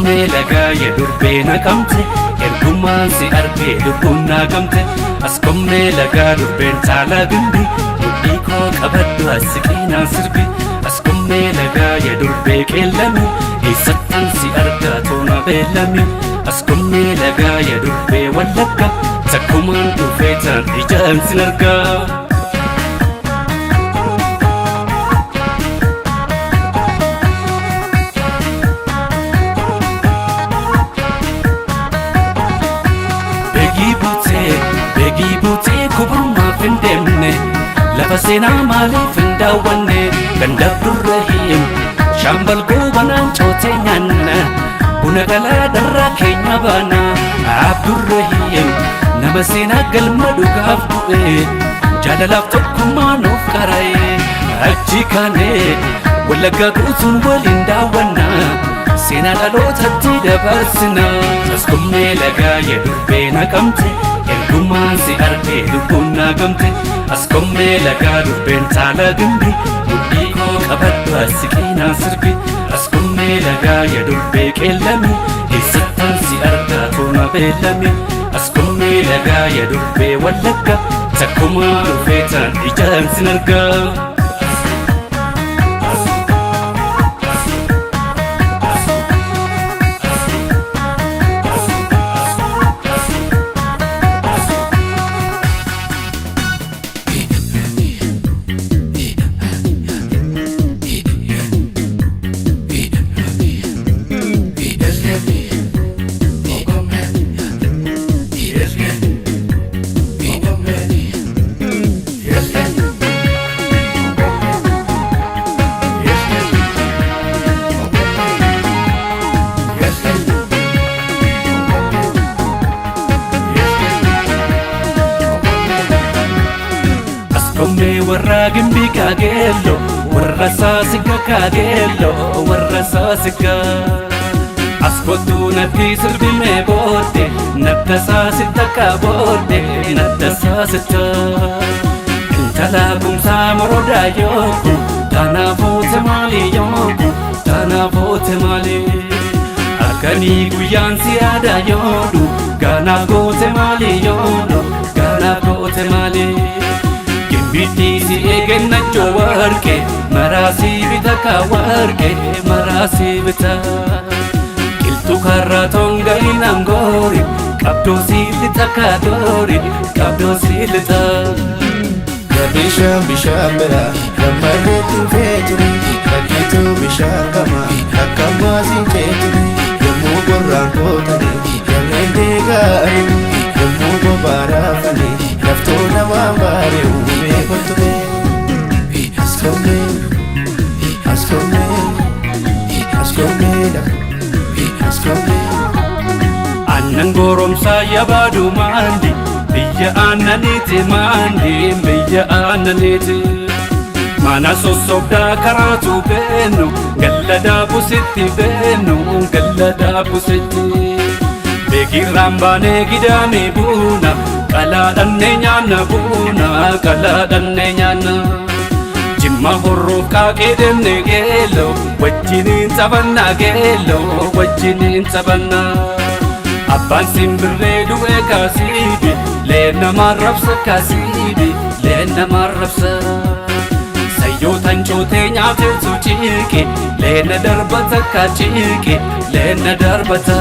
Askomee lagaa yedurbee naqamte ergumaan si argee lubbuun naqamte Askomee lagaa durbeen caalaa bimbi mudhii koo qabaddu asiqinaa sirbi Askomee lagaa yedurbee qeellami eessattan si argaa toona beellami Askomee lagaa yedurbee wallagga takkumaan dhufeetaan ijaan sin argaa Beegi buutee kuburmaaf hin deemne lafa seenaa maaliif hin daawwanne gandaaf durra hiim shaambal goobanaan cootee nyaanna buna galaa darraa keenya baana abdurra hiim nama seenaa galma dhugaaf bu'e jaalalaaf tokkummaa nuuf qara'e achi kaanee wallaggaa guutuun waliin daawwanna seenaa dhalootatti dabarsina Askomee lagaa yedurbee naqamte ergumaan si argee lubbuun naqamte Askomee lagaa durbeen caalaa bimbi mudhii koo qabaddu asiqinaa sirbi Askomee lagaa yedurbee qeellami eessattan si argaa toona beellami Askomee lagaa yedurbee wallagga takkumaa dhufeetaan ijaan sin argaa Askomee warra gimbi kaageello warra saasika kaageello warra saasika Askootu natti sirbimee boodde nadda saasita kaabodde nadda saasita intala kumsaa morodaa yooku taanaafote maali yooku taanaafote maali akkanii guyyaan si aadaa yoodu gaanaa goote maali yoodu gaanaa goote maali Bitti si eegenna warqe maraasii bita ka warqe maraasii bita Qilxuu karraa tonga hin angoori qabdoo si lixa ka doori qabdoo si lixa Bishaan bira gammadee tuufee ture rakkituu bishaan gama akka maasiin kee ture yommuu gorraan kootanii kanneen deegaarin yommuu bobaaraafanii laftoo namaan baaree uumee kottumee Askomee Aannan goromsaa yabaaduu maandi biyya aannaniiti maandi biyya aannaniiti Mana sossobdaa karaatu beennu galladaa busitti beennu galladaa busitti Beekirraan baanee gidaamee buuna qalaadhannee nyaanna buuna qalaadhannee nyaanna Jimma horroof qaaqee deemne geello wajjiniin taphannaa geello wajjiniin taphannaa Abbaan simbirree du'ee kaasiibi leennamaan rabsa kaasiibi leennamaan rabsa Sayyootan cootee nyaateetu ciiqe leenna darbata kaciiqe leenna darbata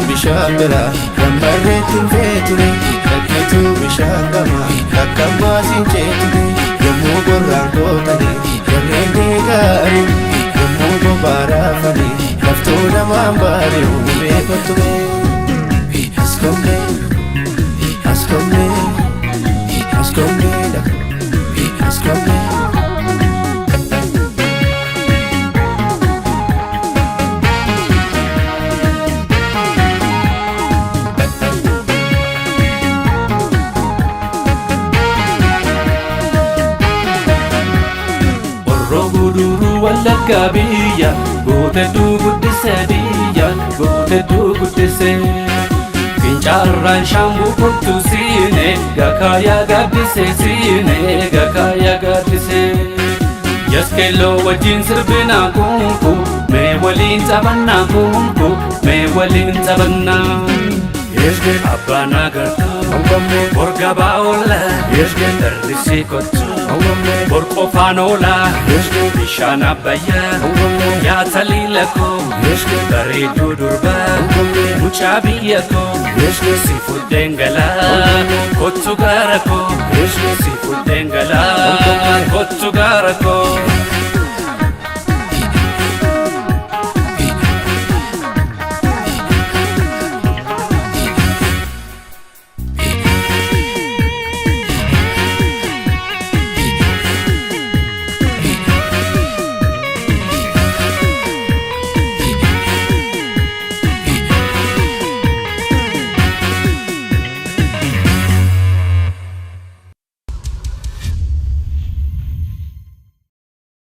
Bishaan bira gammadee tuufee ture rakkituu bishaan gama akka maasiin kee ture yommuu gorraan kootanii kanneen deegaarin yommuu bobaaraafanii laftoo namaan baaree uumee kottumee Askomee wallaggaa biyya gootetu guddise biyya gootetu guddise fincaarraan shaambuu kottu siine gakaayaa gaaddise siine gakaayaa gaaddise Yaskeelloo wajjin sirbinaa kunku mee waliin taphannaa kunku mee waliin taphannaa abbaan agartuu bor gabaa oola darrisii kottu bor qofaan oola bishaan abbayyaa yaa taliila koo bareedduu durbaa mucaa biyya koo si fuddeen galaa kottu gaara koo si fuddeen galaa kottu gaara koo